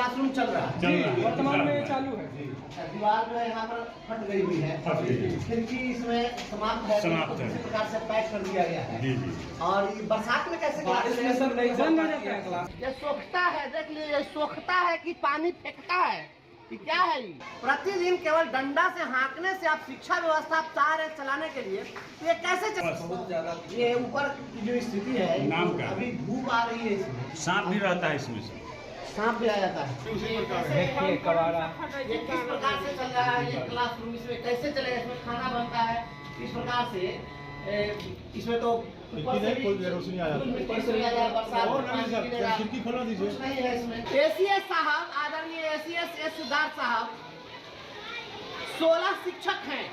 Classroom चल रहा है वर्तमान में चालू है। दीवार जो है यहाँ पर फट गई हुई है, खिड़की इसमें समाप्त है, किसी प्रकार से पैक कर दिया गया है। और ये बरसात में कैसे बारिश में सर नहीं बन जाता है क्लास। ये सोखता है, देख लीजिए, ये सोखता है कि पानी फेंकता है कि क्या है ये? प्रतिदिन केवल डंडा से हाँकने से आप शिक्षा व्यवस्था आप चाह रहे चलाने के लिए, तो ये कैसे बहुत ज्यादा ये ऊपर की जो स्थिति है, नाम का अभी धूप आ रही है, इसमें सांप भी रहता है, इसमें से सांप भी आ जाता है। देखिए कबाड़ा ये किस प्रकार से चल रहा है ये क्लासरूम, इसमें कैसे चलेगा? इसमें खाना बनता है इस प्रकार से, इसमें तो ऊपर से भी रोशनी आ जाती है। ऊपर से भी आ जाए, बरसात और में नहीं पानी सर, गिरेगा। खिड़की खोला दीजिए। कुछ नहीं है इसमें। एसीएस साहब, आदरणीय एसीएस एस सिद्धार्थ साहब, 16 शिक्षक हैं,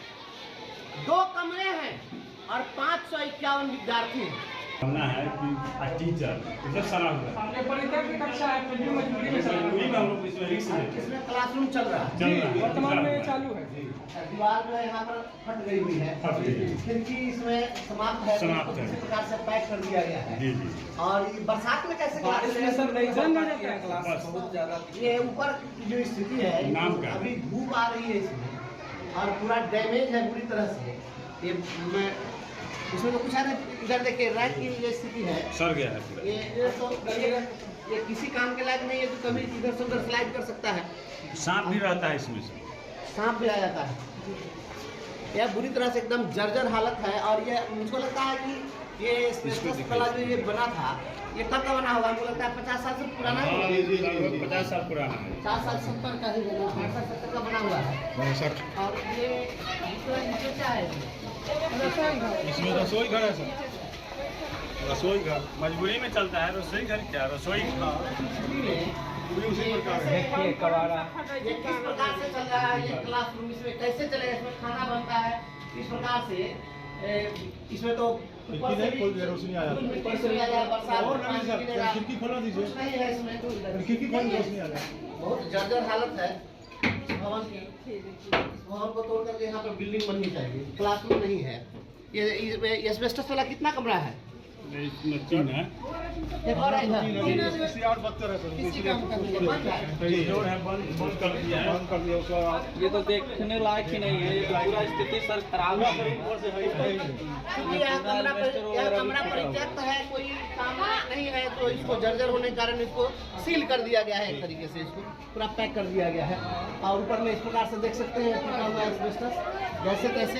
2 कमरे हैं और 551 विद्यार्थी हैं। बनना है कि टीचर इधर सारा हुआ हमने परिचय की कक्षा है, फिर भी मजबूरी में चला पूरी का हम लोग इसमें रिस्क लेते इसमें क्लासरूम चल रहा है, वर्तमान में चालू है। दीवार जो है यहाँ पर फट गई हुई है, खिड़की इसमें समाप्त है, किसी प्रकार से पैक कर दिया गया है। और ये बरसात में कैसे बारिश में सर नहीं बन जाता है क्लास? क्लास। बहुत ज्यादा ये ऊपर की जो स्थिति है, नाम का अभी धूप आ रही है इसमें और पूरा डैमेज है बुरी तरह से। ये इसमें तो कुछ है नहीं, इधर देखिए रैक की ये स्थिति है, सर गया है पूरा। ये तो ये किसी काम के लायक नहीं है, तो कभी इधर से उधर स्लाइड कर सकता है। सांप भी रहता है, इसमें से सांप भी आ जाता है। यह बुरी तरह से एकदम जर्जर हालत है। और ये मुझको लगता है कि ये एस्बेस्टस वाला जो ये बना था, ये कब का बना होगा? मुझे लगता है 50 साल से पुराना है, 50 साल पुराना है। 50 साल 70 का ही बना, 60 70 का बना हुआ है। 62। और ये नीचे क्या है? इसमें रसोई घर है सर, रसोई घर मजबूरी में चलता है। रसोई घर क्या, रसोई पूरी उसी प्रकार है। देखिए कबाड़ा ये किस प्रकार से चल रहा है ये क्लासरूम, इसमें कैसे चलेगा? इसमें खाना बनता है इस प्रकार से, इसमें तो ऊपर से भी रोशनी आ जाती है। ऊपर से भी आ जाए, बरसात और में नहीं पानी सर, गिरेगा। खिड़की खोला दीजिए। कुछ नहीं है इसमें, खिड़की खोल रोशनी आ जाती है। बहुत जर्जर हालत है इस भवन की। इस भवन को तोड़ करके यहाँ पर बिल्डिंग बननी चाहिए, क्लासरूम नहीं है। ये एस्बेस्टस वाला कितना कमरा है? इसमें 3 है। एक और है इधर। इसी और 72 है सर, किसी काम का नहीं है, बंद है। जो है बंद कर दिया है। बंद कर दिया उसका। ये तो देखने लायक ही नहीं है, ये पूरा स्थिति सर खराब है। क्योंकि यह कमरा परित्यक्त है, कोई काम नहीं है, तो इसको जर्जर होने के कारण इसको सील कर दिया गया है। एक तरीके से इसको पूरा पैक कर दिया गया है। और ऊपर में इस प्रकार से देख सकते हैं टूटा हुआ एस्बेस्टस जैसे तैसे।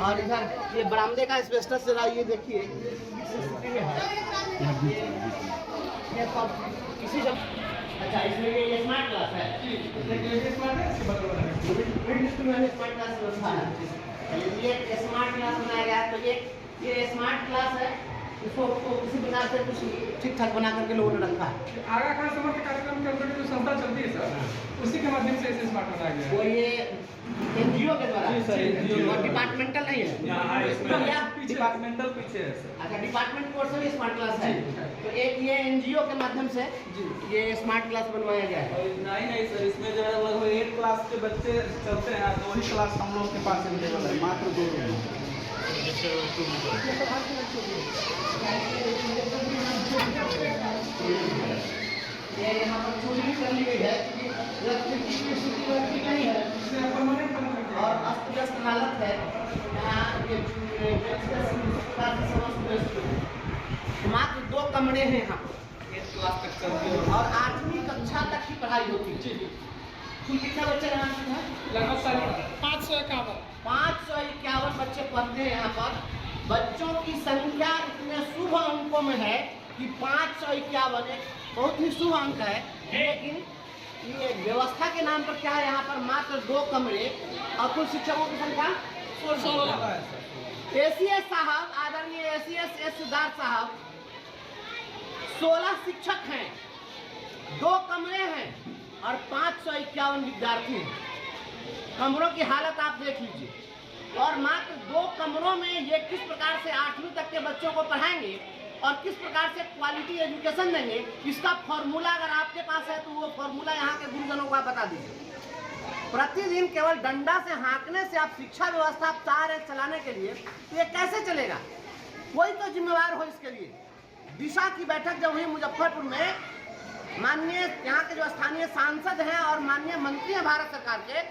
और इधर ये बरामदे का एस्बेस्टस जरा ये देखिए इस स्थिति में है। ये सब इसी जब अच्छा, इसमें ये स्मार्ट क्लास है, स्मार्ट क्लास व्यवस्था है। ये स्मार्ट क्लास बनाया गया है, तो ये स्मार्ट क्लास है। इसको किसी प्रकार से कुछ ठीक ठाक बना करके लोगों ने रखा है। आगा खान समर्थ कार्यक्रम के अंतर्गत जो संस्था चलती है सर, उसी के माध्यम से इसे स्मार्ट बनाया गया है। वो ये एनजीओ के द्वारा जी सर, NGO और डिपार्टमेंटल नहीं है। डिपार्टमेंटल पीछे है सर। अच्छा, डिपार्टमेंट की ओर से भी स्मार्ट क्लास है, तो एक ये एनजीओ के माध्यम से ये स्मार्ट क्लास बनवाया गया है। नहीं सर, इसमें जो है लगभग 8 क्लास के बच्चे चलते हैं, तो वही क्लास हम लोग के पास अवेलेबल है, मात्र 2 रूम। ये यहाँ पर चोरी भी कर ली गई है, क्योंकि की स्थिति नहीं है और अस्त व्यस्त हालत है। यहाँ ये मात्र 2 कमरे हैं यहाँ पर, 8 क्लास तक चलती है और 8वीं कक्षा तक की पढ़ाई होती है। कुल कितने बच्चे यहाँ पर हैं? लगभग 551। 551 बच्चे पढ़ते हैं यहाँ पर। बच्चों की संख्या इतने शुभ अंकों में है कि 551 एक बहुत ही शुभ अंक है। लेकिन ये व्यवस्था के नाम पर क्या है, यहाँ पर मात्र 2 कमरे और कुल शिक्षकों की संख्या 16। एसीएस साहब, आदरणीय एसीएस एस सिद्धार्थ साहब, 16 शिक्षक हैं, 2 कमरे हैं और 551 विद्यार्थी हैं। कमरों की हालत आप देख लीजिए। और मात्र 2 कमरों में ये किस प्रकार से 8वीं तक के बच्चों को पढ़ाएंगे और किस प्रकार से क्वालिटी एजुकेशन देंगे, इसका फॉर्मूला अगर आपके पास है तो वो फॉर्मूला यहाँ के गुरुजनों को आप बता दीजिए। प्रतिदिन केवल डंडा से हाँकने से आप शिक्षा व्यवस्था आप चाह रहे चलाने के लिए, तो ये कैसे चलेगा? कोई तो जिम्मेवार हो इसके लिए। दिशा की बैठक जब हुई मुजफ्फरपुर में, माननीय यहाँ के जो स्थानीय सांसद हैं और माननीय मंत्री हैं भारत सरकार के,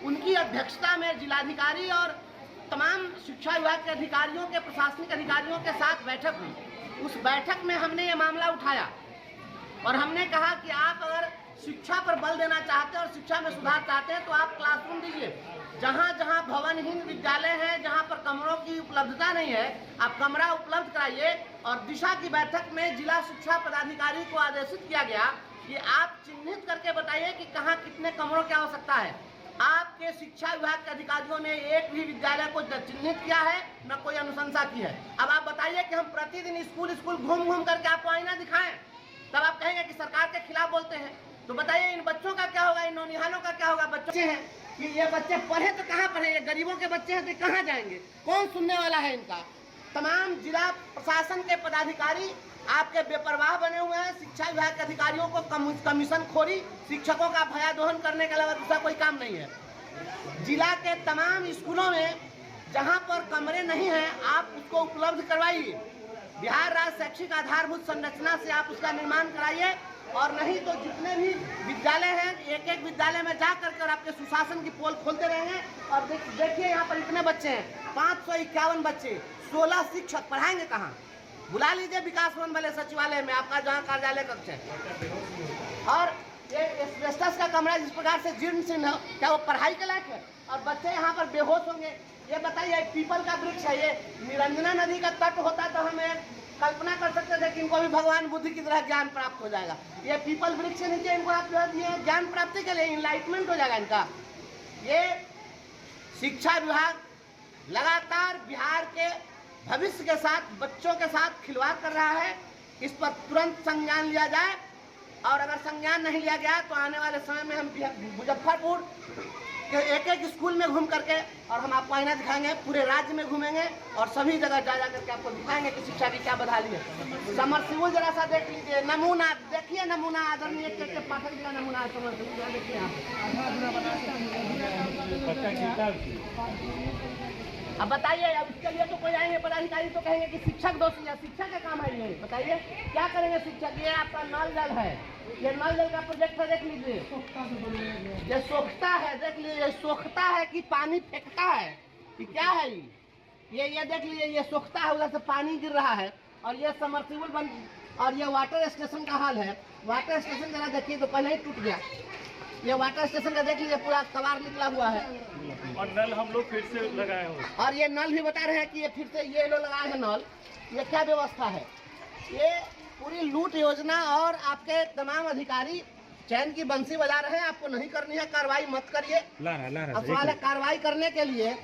उनकी अध्यक्षता में जिलाधिकारी और तमाम शिक्षा विभाग के अधिकारियों के प्रशासनिक अधिकारियों के साथ बैठक हुई। उस बैठक में हमने ये मामला उठाया और हमने कहा कि आप अगर शिक्षा पर बल देना चाहते हैं और शिक्षा में सुधार चाहते हैं तो आप क्लासरूम दीजिए। जहाँ जहाँ भवनहीन विद्यालय हैं, जहाँ पर कमरों की उपलब्धता नहीं है, आप कमरा उपलब्ध कराइए। और दिशा की बैठक में जिला शिक्षा पदाधिकारी को आदेशित किया गया कि आप चिन्हित करके बताइए कि कहाँ कितने कमरों की आवश्यकता है। आपके शिक्षा विभाग के अधिकारियों ने एक भी विद्यालय को चिन्हित किया है, न कोई अनुशंसा की है। अब आप बताइए कि हम प्रतिदिन स्कूल घूम घूम करके आपको आईना दिखाएं, तब आप कहेंगे कि सरकार के खिलाफ बोलते हैं। तो बताइए इन बच्चों का क्या होगा, इन नौनिहालों का क्या होगा। बच्चे हैं कि ये बच्चे पढ़े तो कहाँ पढ़े, ये गरीबों के बच्चे हैं तो कहाँ जाएंगे, कौन सुनने वाला है इनका। तमाम जिला प्रशासन के पदाधिकारी आपके बेपरवाह बने हुए हैं। शिक्षा विभाग के अधिकारियों को कमीशन खोरी, शिक्षकों का भयादोहन करने के अलावा दूसरा कोई काम नहीं है। जिला के तमाम स्कूलों में जहाँ पर कमरे नहीं हैं, आप उसको उपलब्ध करवाइए। बिहार राज्य शैक्षिक आधारभूत संरचना से आप उसका निर्माण कराइए, और नहीं तो जितने भी विद्यालय हैं एक एक विद्यालय में जा करके आपके सुशासन की पोल खोलते रहेंगे। और देखिए यहाँ पर इतने बच्चे हैं, 551 बच्चे, 16 शिक्षक, पढ़ाएंगे कहाँ। बुला लीजिए विकास भवन वाले सचिवालय में, आपका जहाँ कार्यालय कक्ष है। और ये एस्बेस्टस का कमरा जिस प्रकार से जीर्ण शीर्ण है, क्या वो पढ़ाई के लायक है। और बच्चे यहाँ पर बेहोश होंगे। ये बताइए, पीपल का वृक्ष है, ये निरंजना नदी का तट होता तो हमें कल्पना कर सकते थे कि इनको भी भगवान बुद्ध की तरह ज्ञान प्राप्त हो जाएगा। ये पीपल वृक्ष के नीचे इनको आप जो दिए ज्ञान प्राप्ति के लिए इनलाइटमेंट हो जाएगा इनका। ये शिक्षा विभाग लगातार बिहार के भविष्य के साथ, बच्चों के साथ खिलवाड़ कर रहा है। इस पर तुरंत संज्ञान लिया जाए, और अगर संज्ञान नहीं लिया गया तो आने वाले समय में हम मुजफ्फरपुर के एक एक स्कूल में घूम करके, और हम आपको आईना दिखाएंगे, पूरे राज्य में घूमेंगे और सभी जगह जा करके आपको दिखाएंगे कि शिक्षा की क्या बदहाली है। समरसिबल जरा सा देख लीजिए, नमूना देखिए, नमूना आदरणीय पाठक जी का नमूना है। समरसिबल देखिए आप। अब बताइए, अब इसके लिए तो कोई आएंगे पदाधिकारी तो कहेंगे कि शिक्षक दोषी है। शिक्षक का काम है ये, बताइए क्या करेंगे शिक्षक। ये आपका नल जल है, ये नल जल का प्रोजेक्ट है, देख लीजिए। ये सोखता है, देख लीजिए, ये सोखता है कि पानी फेंकता है कि क्या है ये देख लीजिए, ये सोखता है, उधर से पानी गिर रहा है। और ये समरसिबल बन, और ये वाटर स्टेशन का हाल है। वाटर स्टेशन जरा देखिए तो पहले ही टूट गया। ये वाटर स्टेशन का देख लीजिए, पूरा कबाड़ निकला हुआ है। और नल हम लोग फिर से लगाए हुए, और ये नल भी बता रहे हैं कि ये फिर से ये लोग लगाए हैं नल। ये क्या व्यवस्था है, ये पूरी लूट योजना। और आपके तमाम अधिकारी चैन की बंसी बजा रहे हैं। आपको नहीं करनी है कार्रवाई, मत करिए। ला रहा अब सवाल है कार्रवाई करने के लिए